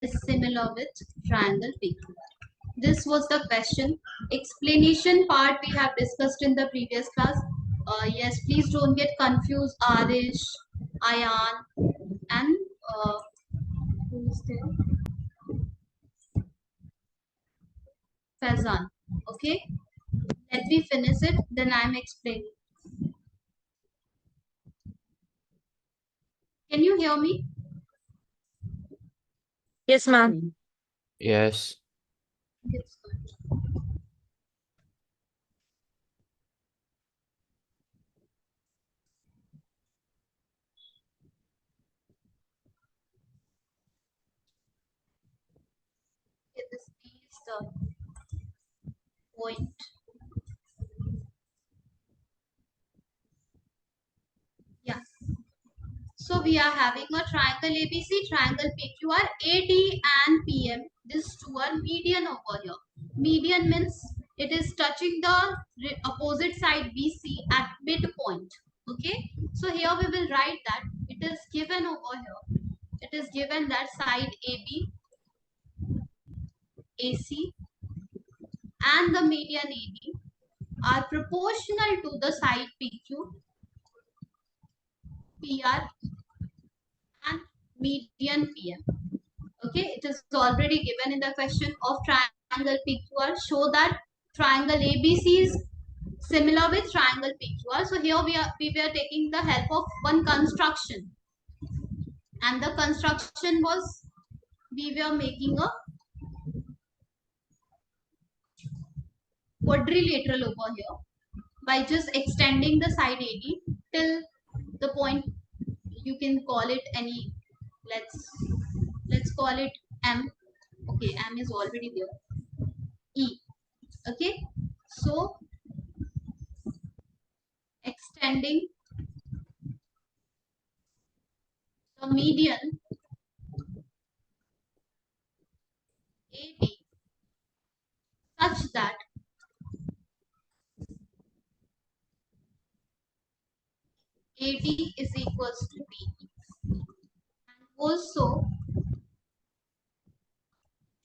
is similar with triangle PQR. This was the question. Explanation part we have discussed in the previous class. Yes, please don't get confused. Arish, Ayan, and who is there? Faizan. Okay, let me finish it. Then I'm explaining. Can you hear me? Yes, ma'am. Yes. It's good. Okay, this is the point. Yeah. So we are having a triangle ABC, triangle PQR, AD and PM. These two are median over here. Median means it is touching the opposite side BC at midpoint. Okay. So here we will write that it is given over here. It is given that side AB, AC and the median AD are proportional to the side PQ, PR and median PM. Okay, it is already given in the question of triangle PQR. Show that triangle ABC is similar with triangle PQR. So here we were taking the help of one construction, and the construction was we were making a quadrilateral over here by just extending the side AD till the point, you can call it any, let's call it M. Okay, M is already there. E. Okay, so extending the median AB such that AD is equals to DE, and also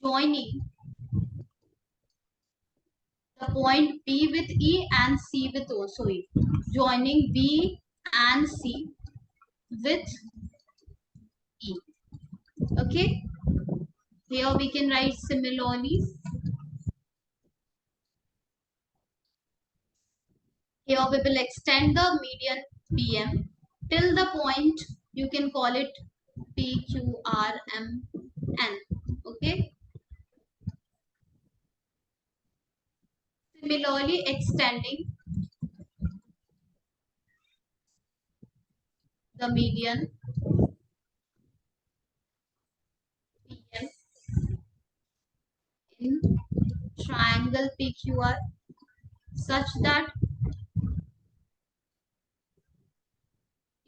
joining the point B with E and C with also E, joining B and C with E. Okay, here we can write similarly. Here we will extend the median PM till the point, you can call it P, Q, R, M, N. Okay. Similarly, extending the median PM in triangle PQR such that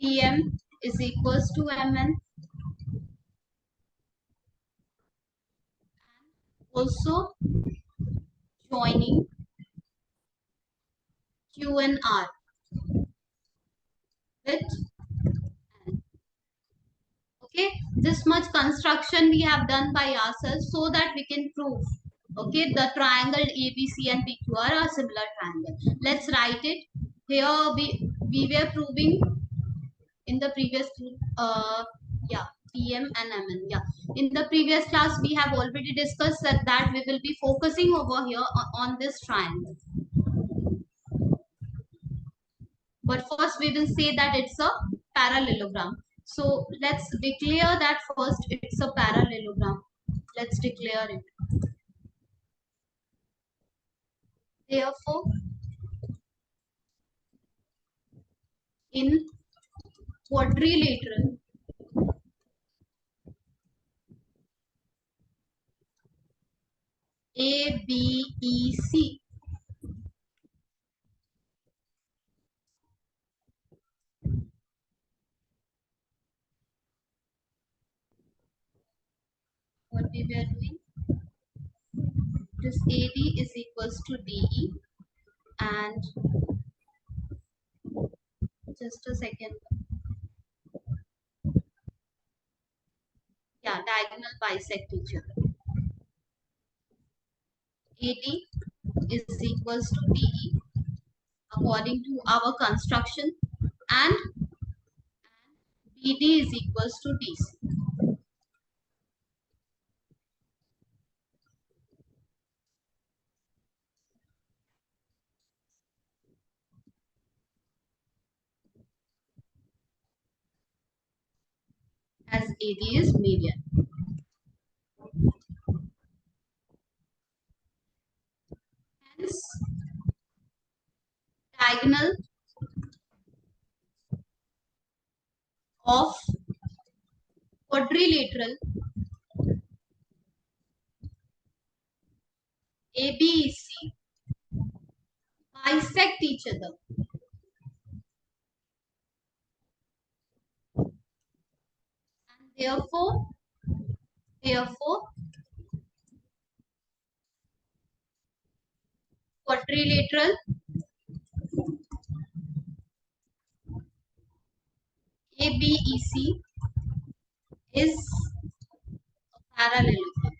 PM is equals to MN, also joining Q and R with N. Okay, this much construction we have done by ourselves so that we can prove, okay, the triangle ABC and PQR are similar triangle. Let's write it. Here we were proving in the previous yeah, PM and MN. Yeah, in the previous class we have already discussed that we will be focusing over here on this triangle. But first we will say that it's a parallelogram. So let's declare that first it's a parallelogram. Let's declare it. Therefore, in quadrilateral ABEC, what we were doing, this AD is equals to DE, and just a second. Yeah, diagonal bisect each other. AD is equals to DE according to our construction, and BD is equals to DC. As AD is median. Hence, diagonal of quadrilateral ABC bisect each other. And therefore, quadrilateral ABEC is parallelogram.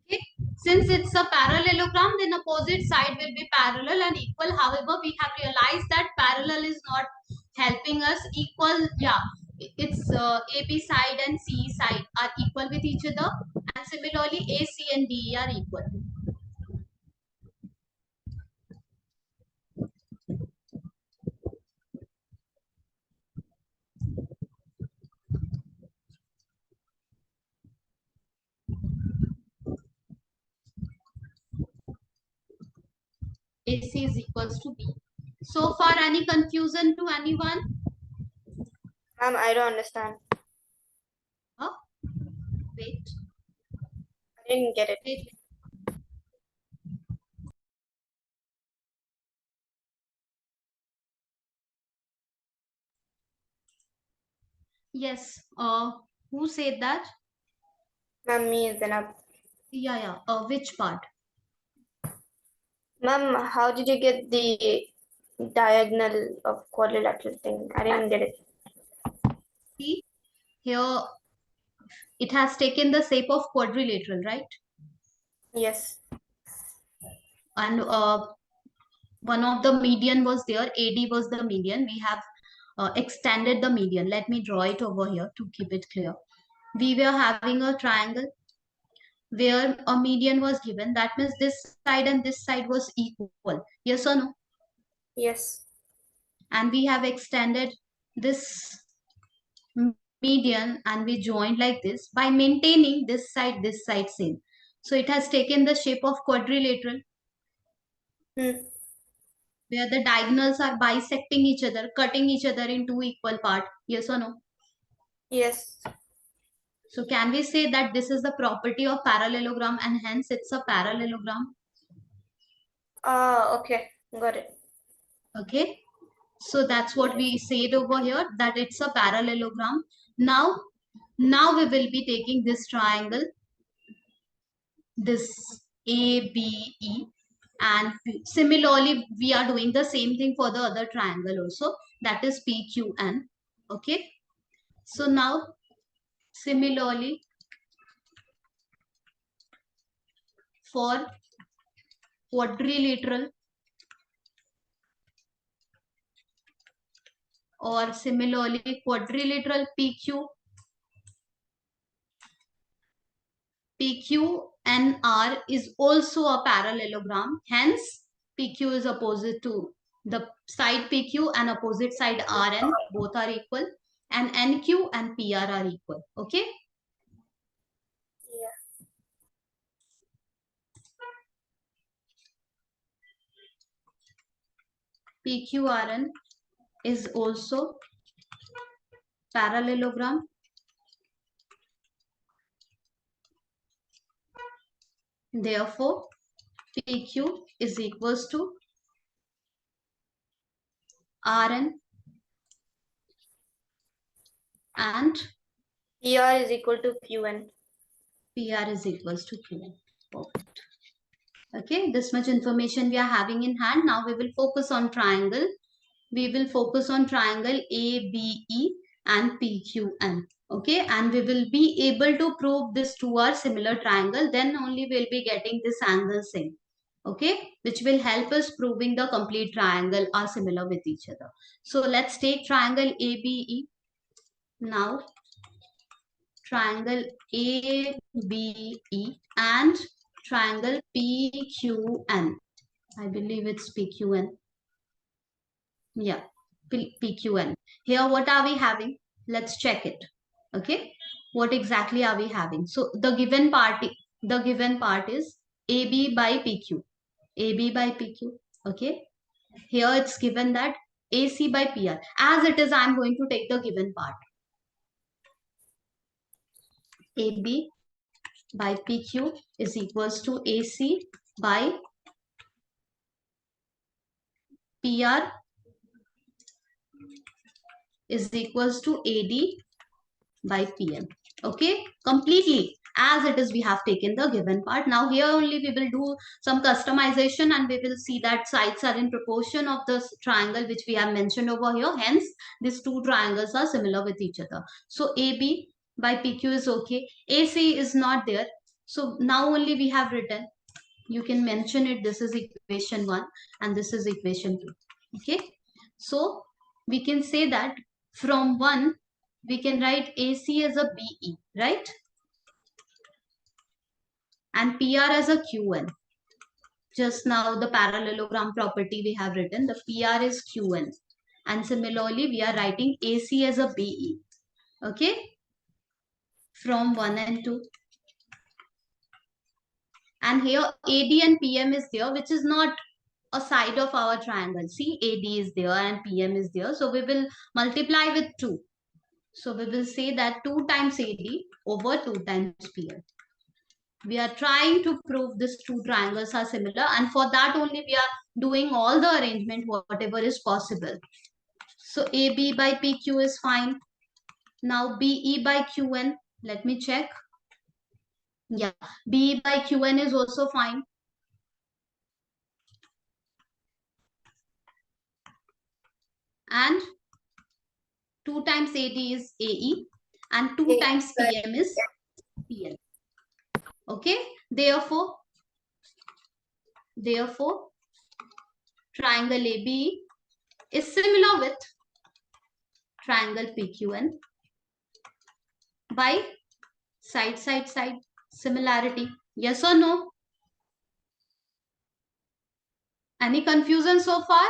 Okay. Since it's a parallelogram, then opposite side will be parallel and equal. However, we have realized that parallel is not helping us. Equal, yeah, it's AB side and CE side are equal with each other, and similarly AC and DE are equal. AC is equals to B. So far, any confusion to anyone? I don't understand. Huh? Wait. I didn't get it. Wait. Yes. Who said that? Ma'am, me is enough. Yeah. Which part? Ma'am, how did you get the diagonal of quadrilateral thing? I didn't get it. See, here it has taken the shape of quadrilateral, right? Yes. And one of the median was there. AD was the median. We have extended the median. Let me draw it over here to keep it clear. We were having a triangle where a median was given. That means this side and this side was equal. Yes or no? Yes. And we have extended this median and we joined like this by maintaining this side same. So it has taken the shape of quadrilateral where the diagonals are bisecting each other, cutting each other in two equal parts. Yes or no? Yes. So can we say that this is the property of parallelogram and hence it's a parallelogram? Okay. Got it. Okay. So that's what we said over here, that it's a parallelogram. Now we will be taking this triangle, this ABE, and similarly we are doing the same thing for the other triangle also, that is PQN. Okay. So now similarly for quadrilateral, or similarly quadrilateral PQNR is also a parallelogram. Hence, PQ is opposite to the side PQ and opposite side RN. Both are equal. And NQ and PR are equal. Okay. Yeah. PQRN is also parallelogram. Therefore, PQ is equals to RN and PR is equal to QN. PR is equals to QN. Perfect. Okay, this much information we are having in hand. Now we will focus on triangle. we will focus on triangle ABE and PQN. Okay, and we will be able to prove this two are similar triangle, then only we'll be getting this angle same. Okay, which will help us proving the complete triangle are similar with each other. So let's take triangle ABE. Now triangle ABE and triangle PQN. I believe it's PQN. Yeah, PQN. Here, what are we having? Let's check it. Okay, what exactly are we having? So the given part is AB by PQ. AB by PQ. Okay. Here it's given that AC by PR. As it is, I'm going to take the given part. AB by PQ is equals to AC by PR is equals to AD by PM. Okay, completely as it is we have taken the given part. Now here only we will do some customization and we will see that sides are in proportion of this triangle which we have mentioned over here. Hence these two triangles are similar with each other. So AB by PQ is okay. AC is not there. So now only we have written, you can mention it, this is equation 1 and this is equation 2. Okay, so we can say that from 1 we can write AC as a BE, right? And PR as a QN. Just now the parallelogram property we have written, the PR is QN. And similarly, we are writing AC as a BE. Okay, from 1 and 2. And here AD and PM is there, which is not a side of our triangle. See, AD is there and PM is there. So we will multiply with 2. So we will say that 2 times AD over 2 times PM. We are trying to prove these two triangles are similar, and for that only we are doing all the arrangement whatever is possible. So AB by PQ is fine. Now BE by QN, let me check. Yeah, BE by QN is also fine. And 2 times AD is AE and 2 times PM is PL. Okay, therefore triangle ABE is similar with triangle PQN by side similarity. Yes or no? Any confusion so far?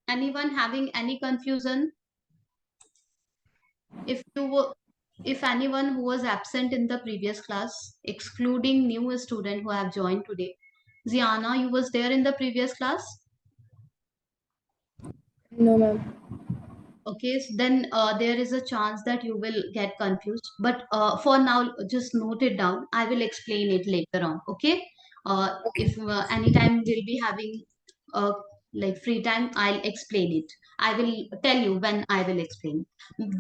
Anyone having any confusion? If anyone who was absent in the previous class, excluding new student who have joined today, Ziana, you was there in the previous class? No, ma'am. Okay, so then there is a chance that you will get confused. But for now, just note it down. I will explain it later on. Okay. If anytime we'll be having like free time, I'll explain it. I will tell you when I will explain.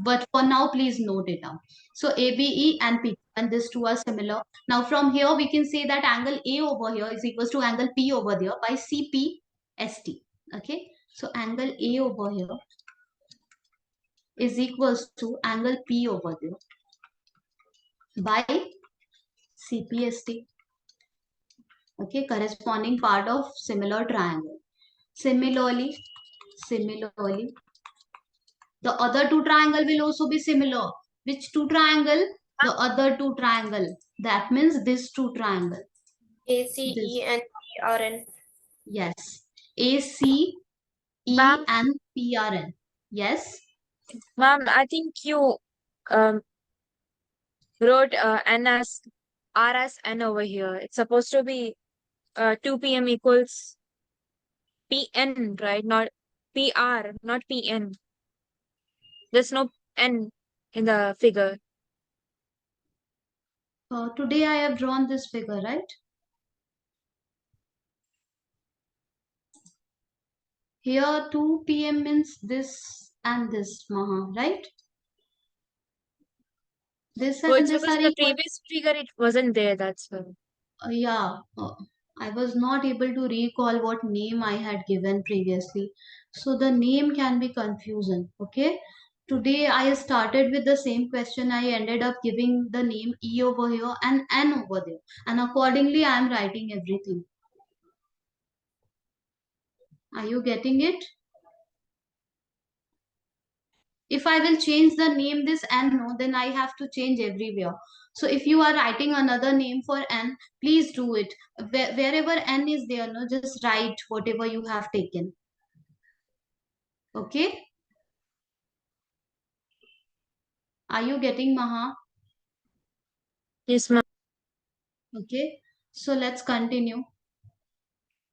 But for now, please note it down. So ABE and PQ, and these two are similar. Now from here, we can say that angle A over here is equals to angle P over there by CPST. Okay. So angle A over here is equals to angle P over there by CPST. Okay, corresponding part of similar triangle. Similarly, the other two triangle will also be similar. Which two triangle? The other two triangle. That means this two triangle. ACE This, and PRN. yes. ACE Ma'am, and PRN. Yes. ma'am, I think you um wrote N as R as N over here. It's supposed to be 2 p.m. equals PN, right? Not PR, not PN. There's no N in the figure. Today I have drawn this figure, right? Here 2 p.m. means this and this, Maha, right? This Oh, and it's this because are in the equal. previous figure it wasn't there, that's why. Yeah. I was not able to recall what name I had given previously. So the name can be confusion. Okay. Today I started with the same question. I ended up giving the name E over here and N over there. And accordingly I am writing everything. Are you getting it? If I will change the name this N, no, then I have to change everywhere. So if you are writing another name for N, please do it. Wherever N is there, no, just write whatever you have taken. Okay? Are you getting Maha? Yes, ma'am. Okay. So let's continue.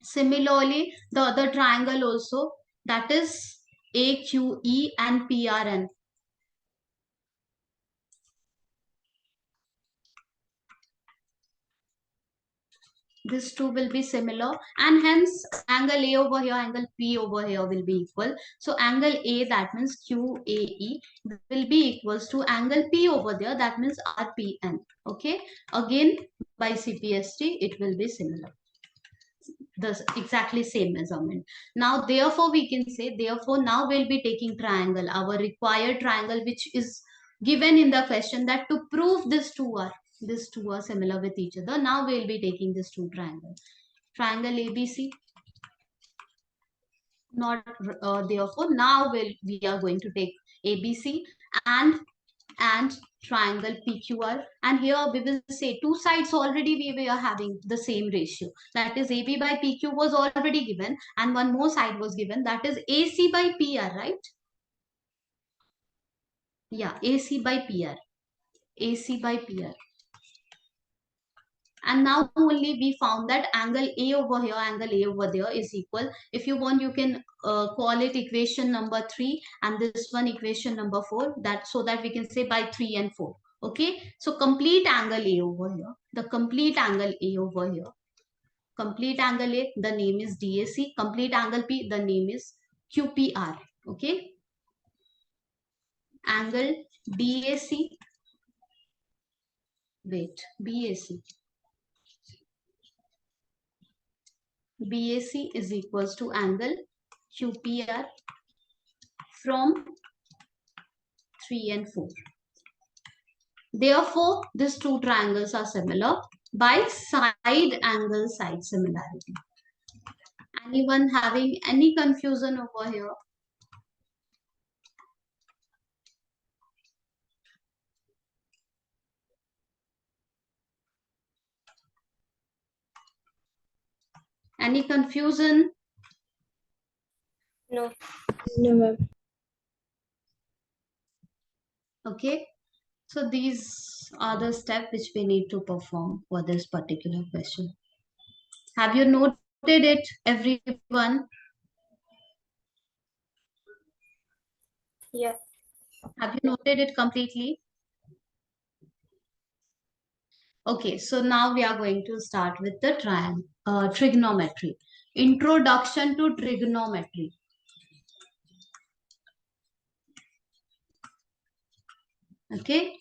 Similarly, the other triangle also, that is AQE and PRN. These two will be similar, and hence angle A over here, angle P over here will be equal. So angle A, that means QAE, will be equals to angle P over there, that means RPN. Okay, again by CBSE it will be similar, the exactly same measurement. Now therefore we can say, therefore now we'll be taking triangle, our required triangle, which is given in the question, that to prove these two are similar with each other. Now we'll be taking this two triangle. Triangle ABC, not therefore now we are going to take ABC and triangle PQR, and here we will say two sides already we are having the same ratio, that is AB by PQ was already given, and one more side was given, that is AC by PR, right? Yeah, AC by PR, AC by PR. And now only we found that angle A over here, angle A over there is equal. If you want, you can call it equation number 3, and this one equation number 4, that so that we can say by 3 and 4. Okay, so complete angle A over here, the complete angle A over here, complete angle A, the name is DAC, complete angle P, the name is QPR. Okay, angle BAC, wait, BAC is equals to angle QPR from 3 and 4. Therefore, these two triangles are similar by side angle side similarity. Anyone having any confusion over here? Any confusion? No. No, ma'am. Okay. So these are the steps which we need to perform for this particular question. Have you noted it, everyone? Yeah. Have you noted it completely? Okay, so now we are going to start with the trigonometry. Introduction to trigonometry. Okay,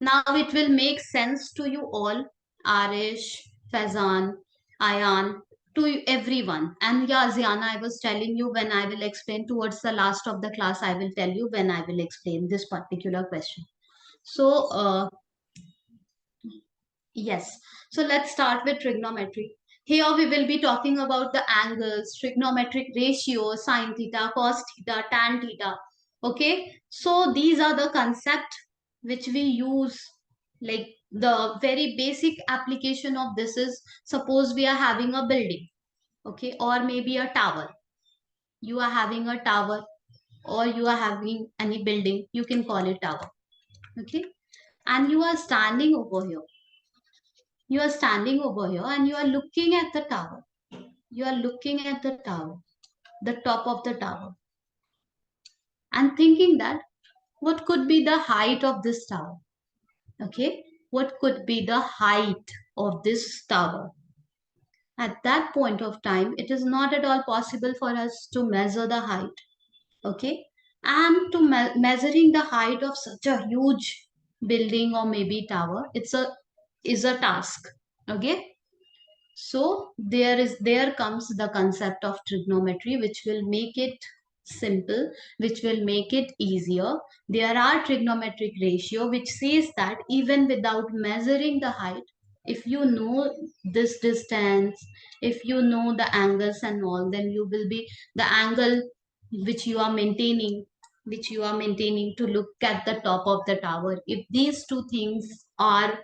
now it will make sense to you all, Arish, Fazan, Ayan, to everyone. And yeah, Ziana, I was telling you, when I will explain towards the last of the class, I will tell you when I will explain this particular question. So, yes. So let's start with trigonometry. Here we will be talking about the angles, trigonometric ratios, sine theta, cos theta, tan theta. Okay. So these are the concept which we use. Like the very basic application of this is, suppose we are having a building. Okay. Or maybe a tower. You are having a tower, or you are having any building. You can call it tower. Okay. And you are standing over here, and you are looking at the tower. You are looking at the tower, the top of the tower, and thinking that what could be the height of this tower? Okay, what could be the height of this tower? At that point of time, it is not at all possible for us to measure the height. Okay, and to measuring the height of such a huge building or maybe tower, it's a is a task. Okay, So there comes the concept of trigonometry, which will make it simple, which will make it easier. There are trigonometric ratio which says that even without measuring the height, if you know this distance, if you know the angles and all, then you will be the angle which you are maintaining, to look at the top of the tower. If these two things are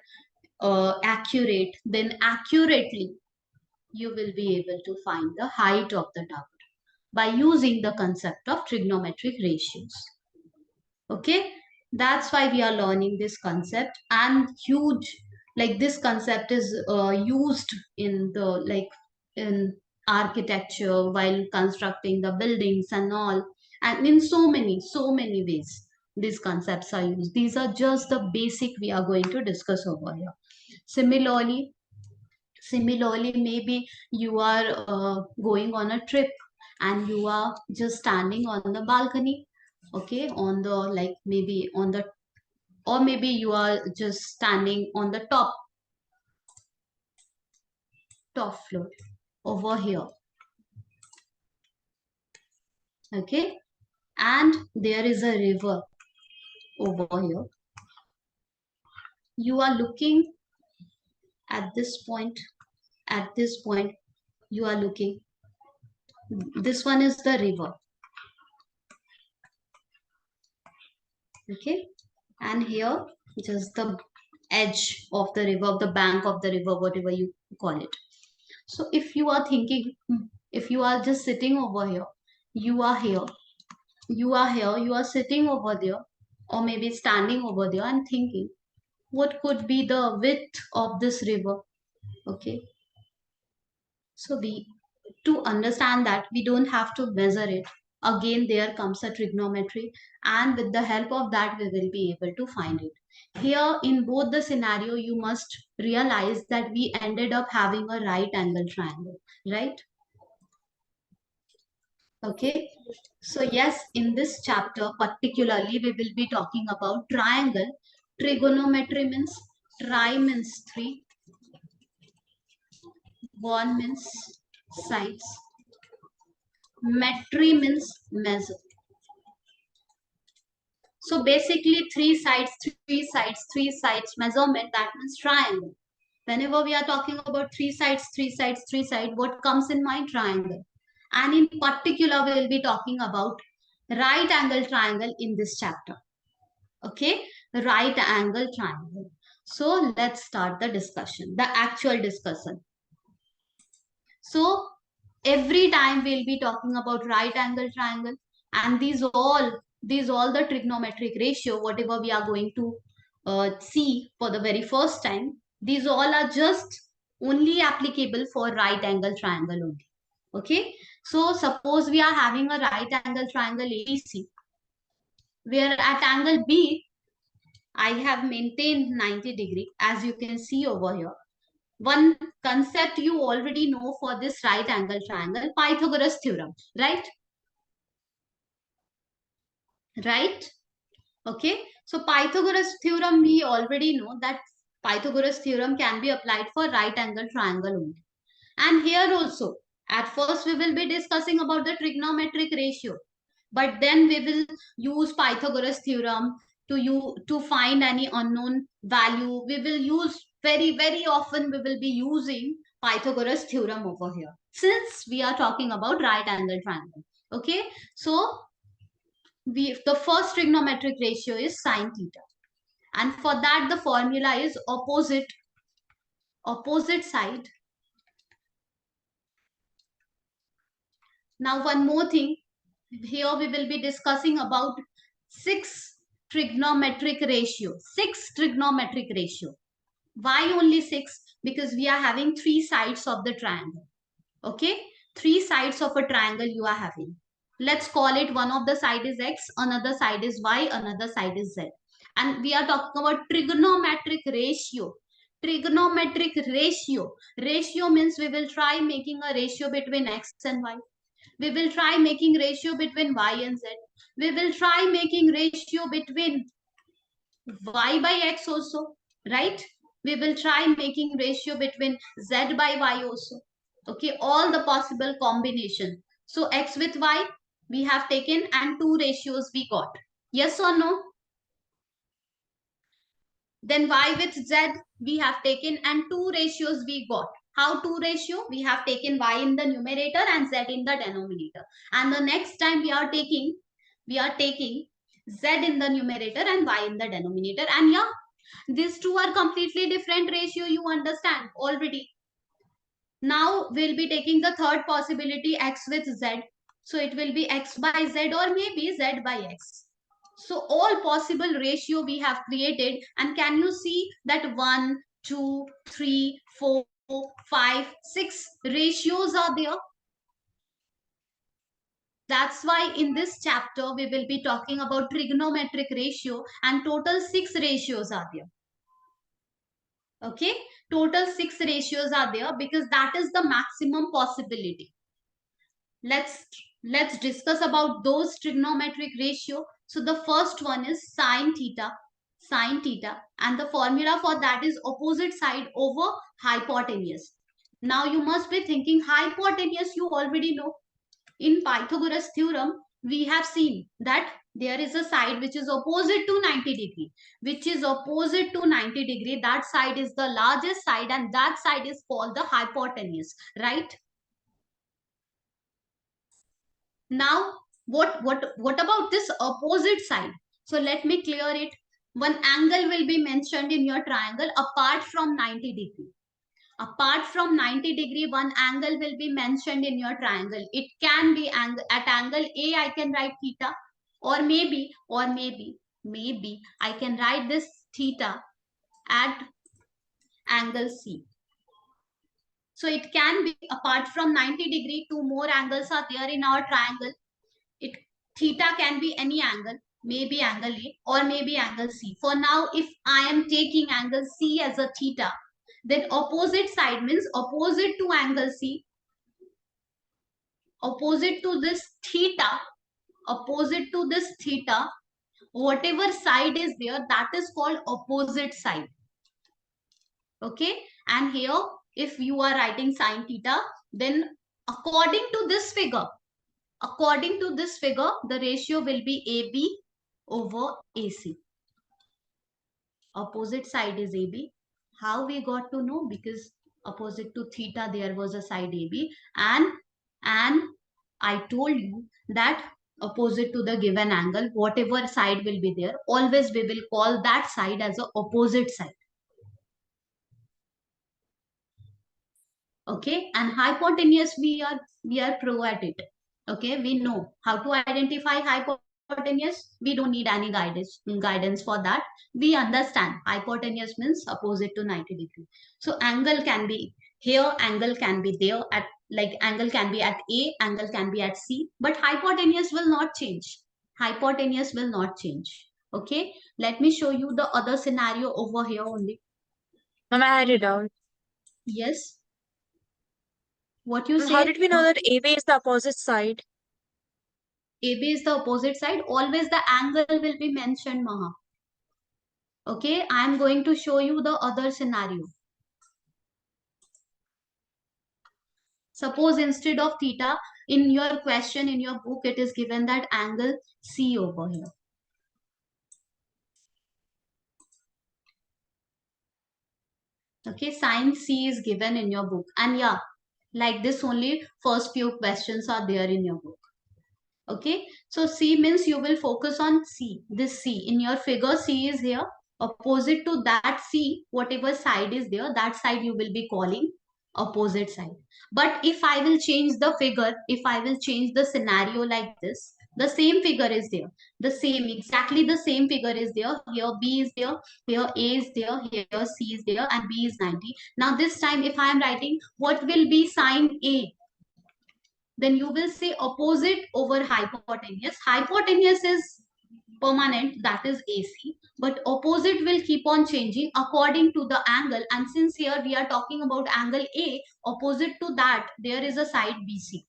accurate, then accurately you will be able to find the height of the tower by using the concept of trigonometric ratios. Okay, that's why we are learning this concept. And huge, like, this concept is used in the, like, in architecture while constructing the buildings and all, and in so many ways these concepts are used. These are just the basic we are going to discuss over here. Similarly, maybe you are going on a trip and you are just standing on the balcony, okay, on the, like, maybe on the, or maybe you are just standing on the top floor over here, okay, and there is a river over here. You are looking at this point, you are looking, this one is the river, okay, and here just the edge of the river, the bank of the river, whatever you call it. So if you are thinking, if you are just sitting over here, you are here, you are sitting over there, or maybe standing over there and thinking, what could be the width of this river? Okay, so we, to understand that, we don't have to measure it. Again, there comes a trigonometry, and with the help of that, we will be able to find it. Here, in both the scenario, you must realize that we ended up having a right angle triangle, right? Okay. So yes, in this chapter particularly, we will be talking about triangle. Trigonometry means tri means three, one means sides, metry means measure. So basically three sides measurement, that means triangle. Whenever we are talking about three sides, what comes in mind? Triangle. And in particular, we will be talking about right angle triangle in this chapter. Okay, right angle triangle. So let's start the discussion, the actual discussion. So every time we'll be talking about right angle triangle, and these all the trigonometric ratio, whatever we are going to see for the very first time, these all are just only applicable for right angle triangle only. Okay, so suppose we are having a right angle triangle ABC, where at angle B I have maintained 90-degree, as you can see over here. One concept you already know for this right angle triangle, Pythagoras theorem, right? Right? Okay. So Pythagoras theorem, we already know that Pythagoras theorem can be applied for right angle triangle only. And here also, at first we will be discussing about the trigonometric ratio, but then we will use Pythagoras theorem to find any unknown value. We will use very often, we will be using Pythagoras theorem over here, since we are talking about right angle triangle. Okay, so the first trigonometric ratio is sine theta, and for that the formula is opposite side. Now one more thing, here we will be discussing about six trigonometric ratio. Why only six? Because we are having three sides of the triangle. Okay, three sides of a triangle you are having. Let's call it, one of the side is x, another side is y, another side is z. And we are talking about trigonometric ratio. Ratio means we will try making a ratio between x and y. We will try making ratio between y and z. We will try making ratio between y by x also, right? We will try making ratio between z by y also. Okay, all the possible combination. So x with y we have taken and two ratios we got. Yes or no? Then y with z we have taken and two ratios we got. How two ratio? We have taken y in the numerator and z in the denominator. And the next time we are taking z in the numerator and y in the denominator. And yeah, these two are completely different ratio, you understand already. Now we'll be taking the third possibility, x with z. So it will be x by z or maybe z by x. So all possible ratio we have created, and can you see that 1, 2, 3, 4, 5, 6 ratios are there? That's why in this chapter we will be talking about trigonometric ratio, and total 6 ratios are there. Okay, total 6 ratios are there because that is the maximum possibility. Let's discuss about those trigonometric ratio. So the first one is sine theta, and the formula for that is opposite side over hypotenuse. Now you must be thinking hypotenuse you already know. In Pythagoras theorem we have seen that there is a side which is opposite to 90 degree, that side is the largest side and that side is called the hypotenuse, right? Now what about this opposite side? So let me clear it. One angle will be mentioned in your triangle apart from 90 degree. Apart from 90 degree, one angle will be mentioned in your triangle. It can be at angle A, I can write theta, or maybe I can write this theta at angle C. So it can be apart from 90 degree, two more angles are there in our triangle. Theta can be any angle, maybe angle A or maybe angle C. For now, if I am taking angle C as a theta, then opposite side means opposite to angle C, opposite to this theta, whatever side is there, that is called opposite side. Okay, and here if you are writing sine theta, then according to this figure, the ratio will be AB over AC. Opposite side is AB. How we got to know? Because opposite to theta there was a side AB, and I told you that opposite to the given angle, whatever side will be there, always we will call that side as a opposite side. Okay, and hypotenuse we are pro at it. Okay, we know how to identify hypotenuse. We don't need any guidance for that. We understand hypotenuse means opposite to 90 degree. So angle can be here, angle can be there, at like angle can be at A, angle can be at C, but hypotenuse will not change. Okay, let me show you the other scenario over here only. Ma'am, I had it out. Yes, what you How say? did we know that AB is the opposite side? AB is the opposite side. Always the angle will be mentioned, Maha. Okay, I am going to show you the other scenario. Suppose instead of theta, in your question, in your book, it is given that angle C over here. Okay, sine C is given in your book. And yeah, like this only first few questions are there in your book. Okay, so C means you will focus on C, this C. In your figure, C is here. Opposite to that C, whatever side is there, that side you will be calling opposite side. But if I will change the figure, if I will change the scenario like this, the same figure is there. Exactly the same figure is there. Here B is there, here A is there, here C is there, and B is 90. Now this time if I am writing, what will be sine A? Then you will say opposite over hypotenuse. Hypotenuse is permanent, that is AC, but opposite will keep on changing according to the angle. And since here we are talking about angle A, opposite to that there is a side BC.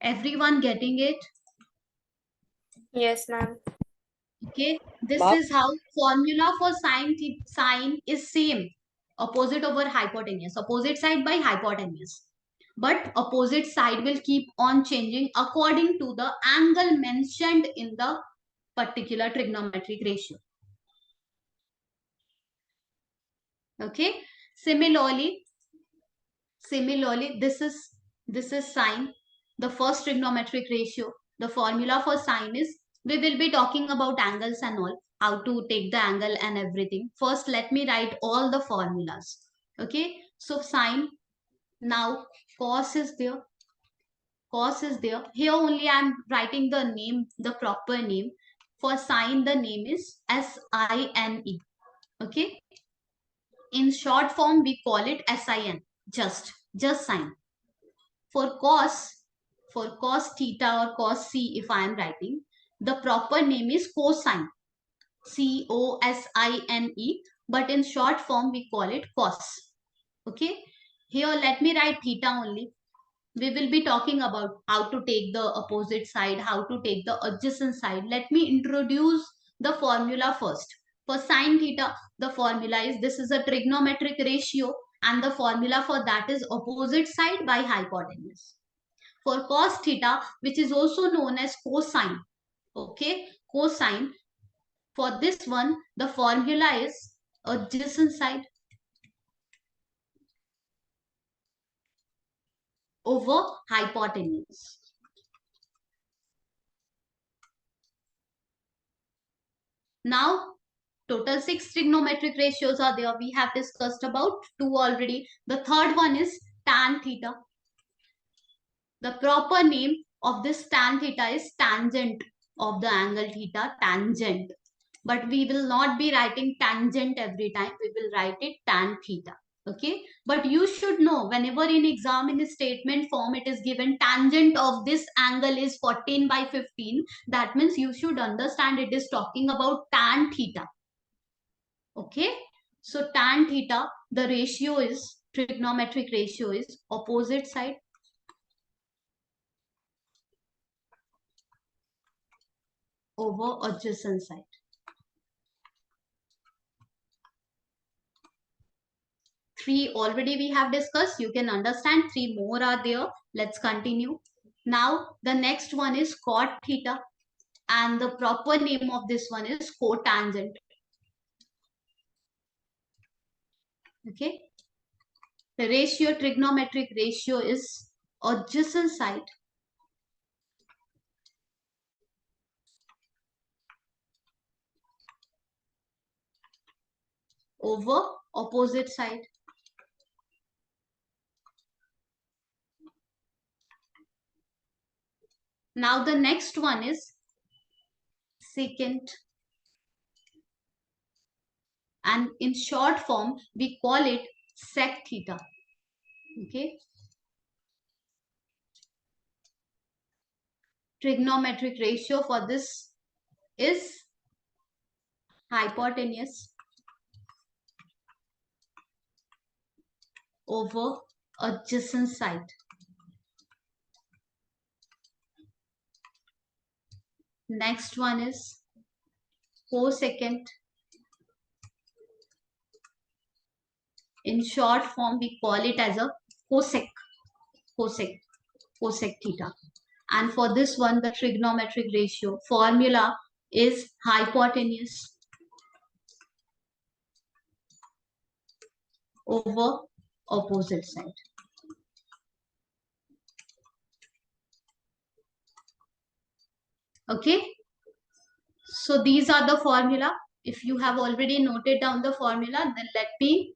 Everyone getting it? Yes, ma'am. Okay, this is how formula for sine is same. Opposite over hypotenuse. Opposite side by hypotenuse. But opposite side will keep on changing according to the angle mentioned in the particular trigonometric ratio. Okay. Similarly, this is sine, the first trigonometric ratio. The formula for sine is, we will be talking about angles and all, how to take the angle and everything. First, let me write all the formulas. Okay, so sine, now cos is there. Cos is there. Here only I am writing the name, the proper name. For sine, the name is SINE. Okay. In short form, we call it SIN. Just sine. For cos theta or cos C, if I am writing, the proper name is cosine. COSINE. But in short form, we call it cos. Okay. Here, let me write theta only. We will be talking about how to take the opposite side, how to take the adjacent side. Let me introduce the formula first. For sine theta, the formula is, this is a trigonometric ratio and the formula for that is opposite side by hypotenuse. For cos theta, which is also known as cosine, okay, cosine, for this one, the formula is adjacent side over hypotenuse. Now, total 6 trigonometric ratios are there. We have discussed about 2 already. The third one is tan theta. The proper name of this tan theta is tangent of the angle theta, tangent. But we will not be writing tangent every time. We will write it tan theta. Okay. But you should know, whenever in exam in statement form it is given tangent of this angle is 14 by 15. That means you should understand it is talking about tan theta. Okay. So tan theta, the ratio is, trigonometric ratio is opposite side over adjacent side. 3 already we have discussed. You can understand 3 more are there. Let's continue. Now the next one is cot theta and the proper name of this one is cotangent. Okay. The ratio, trigonometric ratio is adjacent side over opposite side. Now the next one is secant, and in short form we call it sec theta. Okay. Trigonometric ratio for this is hypotenuse over adjacent side. Next one is cosecant. In short form, we call it as a cosec, cosec, cosec theta. And for this one, the trigonometric ratio formula is hypotenuse over opposite side. Okay. So these are the formula. If you have already noted down the formula, then let me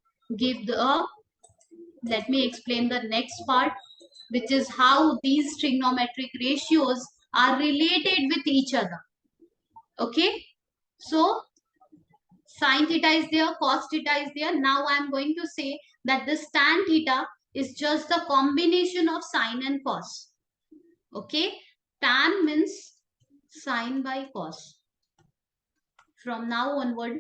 explain the next part, which is how these trigonometric ratios are related with each other. Okay. So sine theta is there, cos theta is there. Now I am going to say that this tan theta is just the combination of sine and cos. Okay. Tan means sine by cos. From now onward,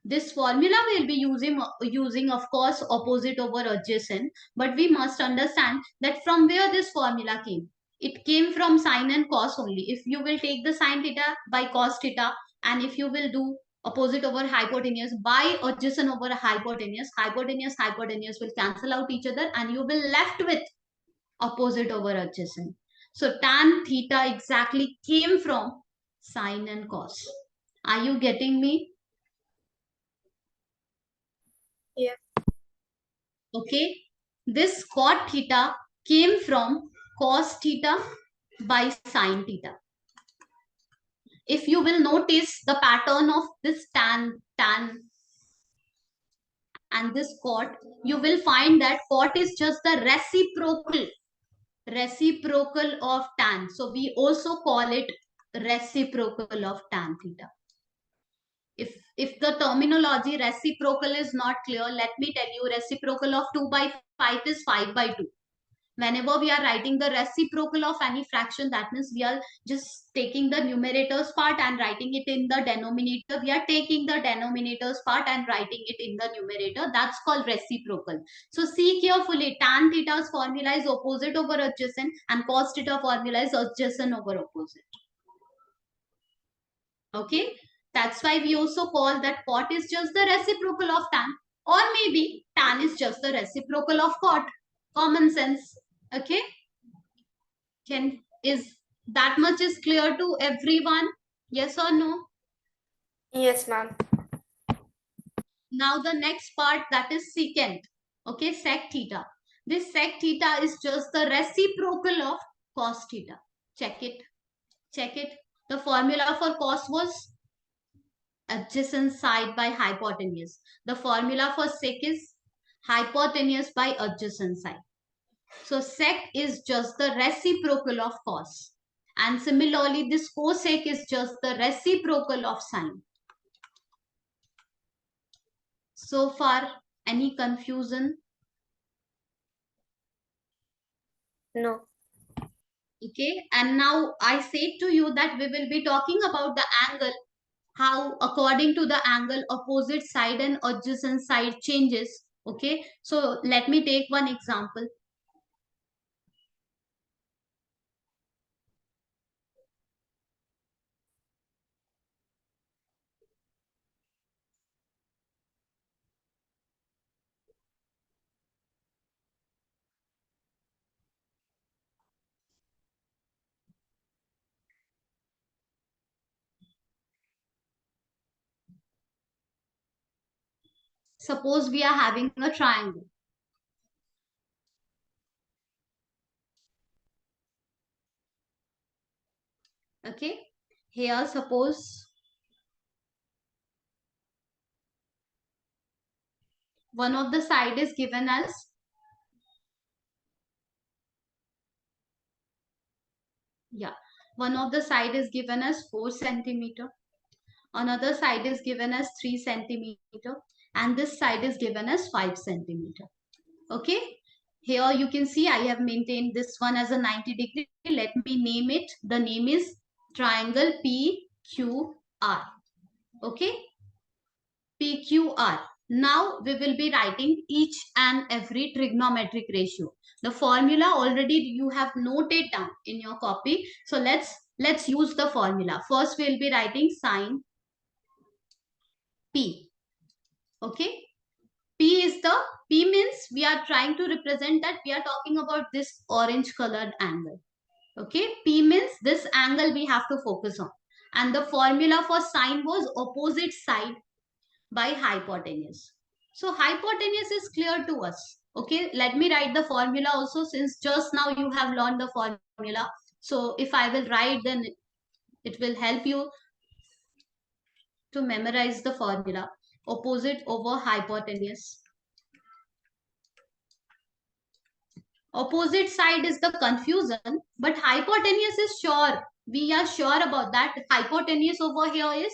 this formula will be using of course opposite over adjacent, but we must understand that from where this formula came. it came from sine and cos only. If you will take the sine theta by cos theta, and if you will do opposite over hypotenuse by adjacent over hypotenuse, hypotenuse will cancel out each other, and you will left with opposite over adjacent. So tan theta exactly came from sine and cos. Are you getting me? Yeah. Okay. This cot theta came from cos theta by sine theta. If you will notice the pattern of this tan and this cot, you will find that cot is just the reciprocal of tan. So we also call it reciprocal of tan theta. If the terminology reciprocal is not clear, let me tell you, reciprocal of 2 by 5 is 5 by 2. Whenever we are writing the reciprocal of any fraction, that means we are just taking the numerators part and writing it in the denominator. We are taking the denominators part and writing it in the numerator. That's called reciprocal. So see carefully, tan theta's formula is opposite over adjacent, and cos theta formula is adjacent over opposite. Okay, that's why we also call that cot is just the reciprocal of tan, or maybe tan is just the reciprocal of cot. Common sense. Okay, is that much is clear to everyone? Yes or no? Yes, ma'am. Now the next part, that is secant. Okay, sec theta. This sec theta is just the reciprocal of cos theta. Check it. Check it. The formula for cos was adjacent side by hypotenuse. The formula for sec is hypotenuse by adjacent side. So sec is just the reciprocal of cos. And similarly, this cosec is just the reciprocal of sine. So far, any confusion? No. Okay, and now I said to you that we will be talking about the angle, how according to the angle opposite side and adjacent side changes. Okay, so let me take one example. Suppose we are having a triangle. Okay, here suppose one of the side is given as one of the side is given as 4 centimeter, another side is given as 3 centimeter, and this side is given as 5 centimeter. Okay, here you can see I have maintained this one as a 90 degree. Let me name it. The name is triangle PQR. Okay, PQR. Now we will be writing each and every trigonometric ratio. The formula already you have noted down in your copy. So let's use the formula. First we will be writing sine P. Okay. P means we are trying to represent that we are talking about this orange colored angle. Okay. P means this angle we have to focus on. And the formula for sine was opposite side by hypotenuse. So hypotenuse is clear to us. Okay, let me write the formula also, since just now you have learned the formula. So if I will write, then it will help you to memorize the formula. Opposite over hypotenuse. Opposite side is the confusion, but hypotenuse is sure. We are sure about that. Hypotenuse over here is,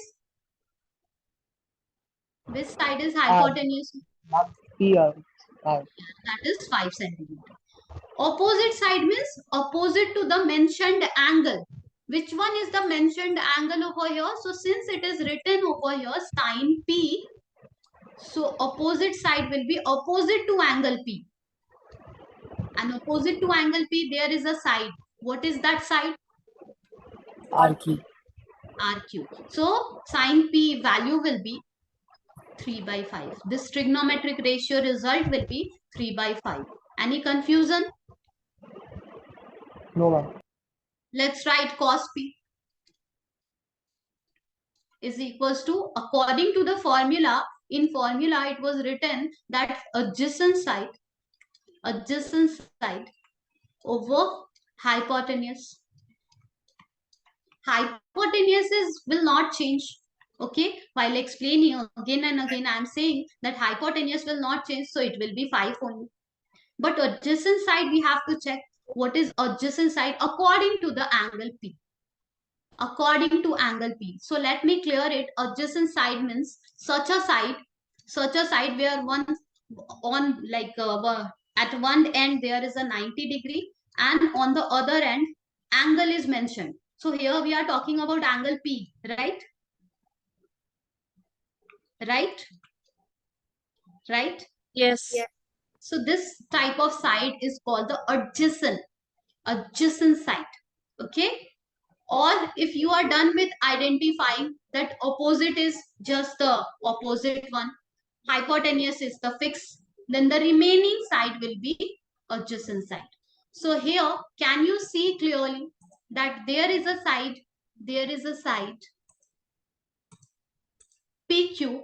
which side is hypotenuse? Here. That is 5 centimeter. Opposite side means opposite to the mentioned angle. Which one is the mentioned angle over here? So since it is written over here sine P, so opposite side will be opposite to angle P. And opposite to angle P, there is a side. What is that side? RQ. RQ. So sine P value will be 3 by 5. This trigonometric ratio result will be 3 by 5. Any confusion? No, ma'am. Let's write cos P is equals to, according to the formula, in formula it was written that adjacent side over hypotenuse. Hypotenuse will not change. Okay, while explaining again and again, I am saying that hypotenuse will not change, so it will be 5 only. But adjacent side, we have to check what is adjacent side according to the angle P. According to angle P. So let me clear it. Adjacent side means such a side where one on like at one end there is a 90-degree, and on the other end angle is mentioned. So here we are talking about angle P, right? Right? Right? Yes. Yes. So this type of side is called the adjacent side. Okay? Or if you are done with identifying that opposite is just the opposite one, hypotenuse is the fixed, then the remaining side will be adjacent side. So here, can you see clearly that there is a side PQ,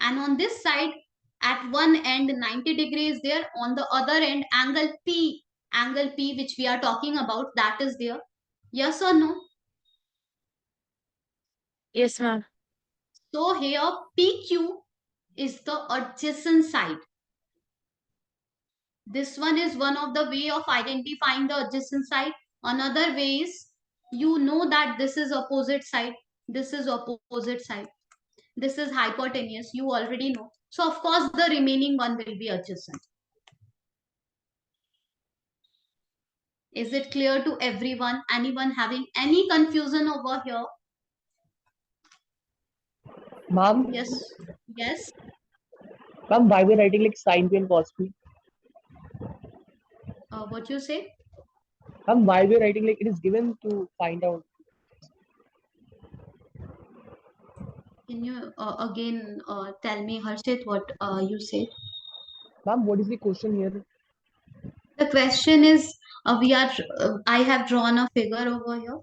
and on this side at one end 90 degrees there, on the other end angle P which we are talking about, that is there. Yes or no? Yes, ma'am. So here PQ is the adjacent side. This one is one of the way of identifying the adjacent side. Another way is, you know that this is opposite side. This is opposite side. This is hypotenuse. You already know. So of course the remaining one will be adjacent. Is it clear to everyone? Anyone having any confusion over here? Ma'am, Yes. Yes. ma'am, why we're writing like sine P and cos P? What you say? Ma'am, why we're writing like it is given to find out. Can you again tell me, Harshit, what you said? Ma'am, what is the question here? The question is, I have drawn a figure over here,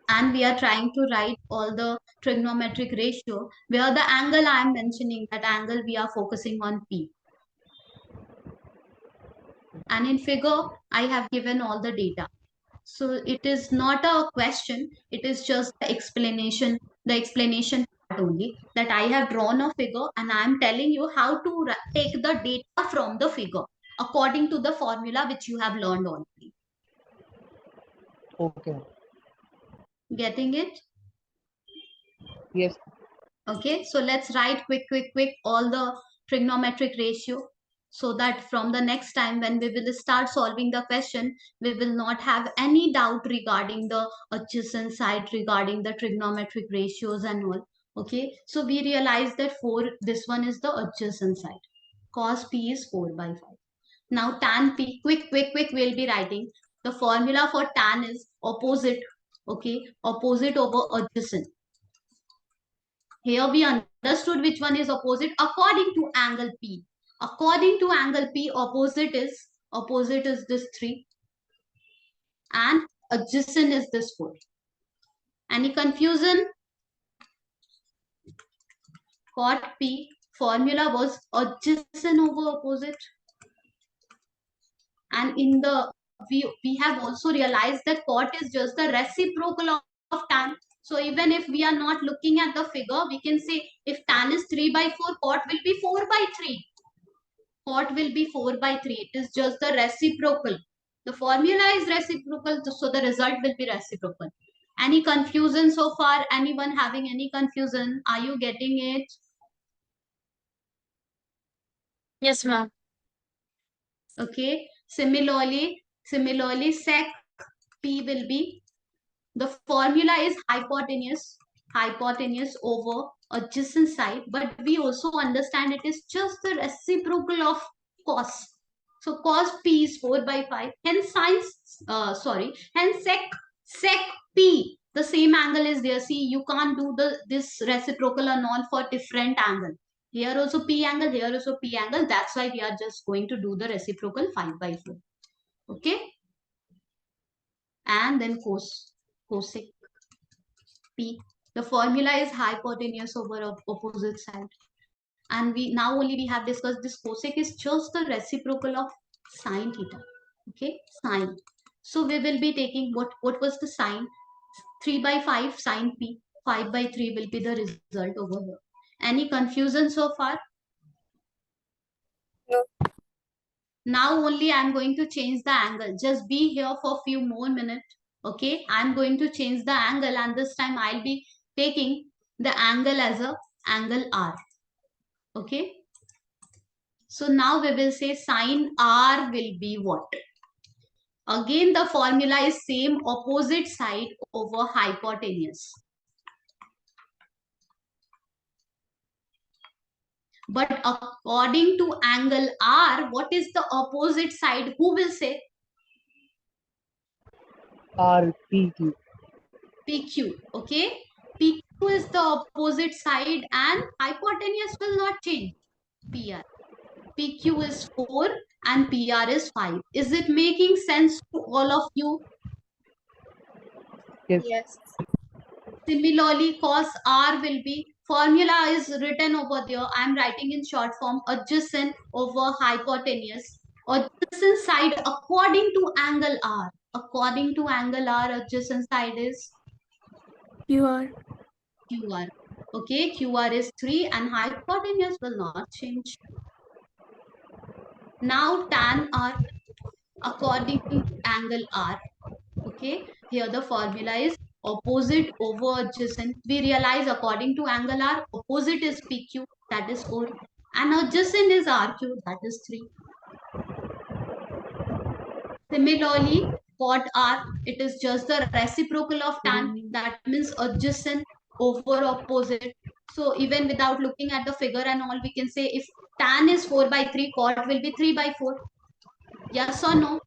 and we are trying to write all the trigonometric ratio where the angle I am mentioning, that angle we are focusing on P. And in figure, I have given all the data. So it is not a question, it is just the explanation part only, that I have drawn a figure and I am telling you how to take the data from the figure according to the formula which you have learned already. Okay. Getting it? Yes. Okay, so let's write quick all the trigonometric ratio, so that from the next time when we will start solving the question, we will not have any doubt regarding the adjacent side, regarding the trigonometric ratios and all. Okay, so we realize that this one is the adjacent side. Cos P is 4 by 5. Now tan P, quick, we'll be writing. The formula for tan is opposite. Okay, opposite over adjacent. Here we understood which one is opposite according to angle P. According to angle P, opposite is this 3 and adjacent is this 4. Any confusion? Cot P formula was adjacent over opposite. And in the we have also realized that cot is just the reciprocal of tan. So even if we are not looking at the figure, we can say if tan is 3 by 4, cot will be 4 by 3. Cot will be 4 by 3. It is just the reciprocal. The formula is reciprocal, so the result will be reciprocal. Any confusion so far? Anyone having any confusion? Are you getting it? Yes, ma'am. Okay. Similarly, sec P will be, the formula is hypotenuse over adjacent side, but we also understand it is just the reciprocal of cos. So cos P is 4 by 5. Hence hence sec P, the same angle is there. See, you can't do this reciprocal and all for different angle. Here also P angle, here also P angle. That's why we are just going to do the reciprocal 5 by 4. Okay. And then cosec P. The formula is hypotenuse over opposite side. And we have discussed this cosec is just the reciprocal of sine theta. Okay, sine. So we will be taking what was the sine? 3 by 5 sine P. 5 by 3 will be the result over here. Any confusion so far? No. Now only I am going to change the angle. Just be here for a few more minutes. Okay, I am going to change the angle, and this time I'll be taking the angle as a angle R. Okay. So now we will say sine R will be what? Again, the formula is same, opposite side over hypotenuse. But according to angle R, what is the opposite side? Who will say? RPQ. PQ. Okay. PQ is the opposite side and hypotenuse will not change. PR. PQ is 4 and PR is 5. Is it making sense to all of you? Yes. Yes. Similarly, cos R will be, formula is written over there. I am writing in short form, adjacent over hypotenuse. Adjacent side according to angle R. According to angle R, adjacent side is QR. QR. Okay, QR is 3 and hypotenuse will not change. Now tan R according to angle R. Okay, here the formula is opposite over adjacent. We realize according to angle R, opposite is PQ, that is 4, and adjacent is RQ, that is 3. Similarly, cot R, it is just the reciprocal of tan, that means adjacent over opposite. So even without looking at the figure and all, we can say if tan is 4 by 3, cot will be 3 by 4. Yes or no?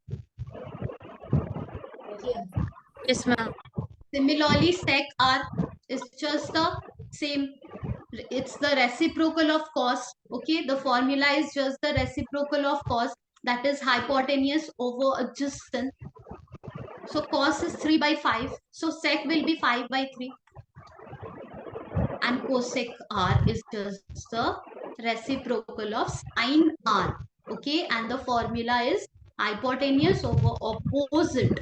Yes, ma'am. Similarly, sec R is just the same. It's the reciprocal of cos. Okay, the formula is just the reciprocal of cos, that is hypotenuse over adjacent. So cos is 3 by 5. So sec will be 5 by 3. And cosec R is just the reciprocal of sine R. Okay, and the formula is hypotenuse over opposite.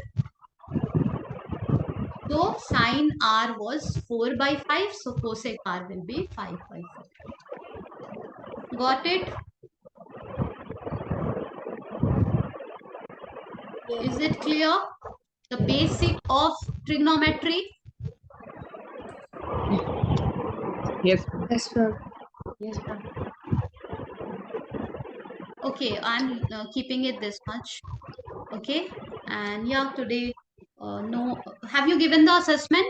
So sine R was 4 by 5. So cosec R will be 5 by 5. Got it? Is it clear? The basic of trigonometry. Yes. Yes, sir. Yes, ma'am. Okay, I'm keeping it this much. Okay, and yeah, today, no. Have you given the assessment?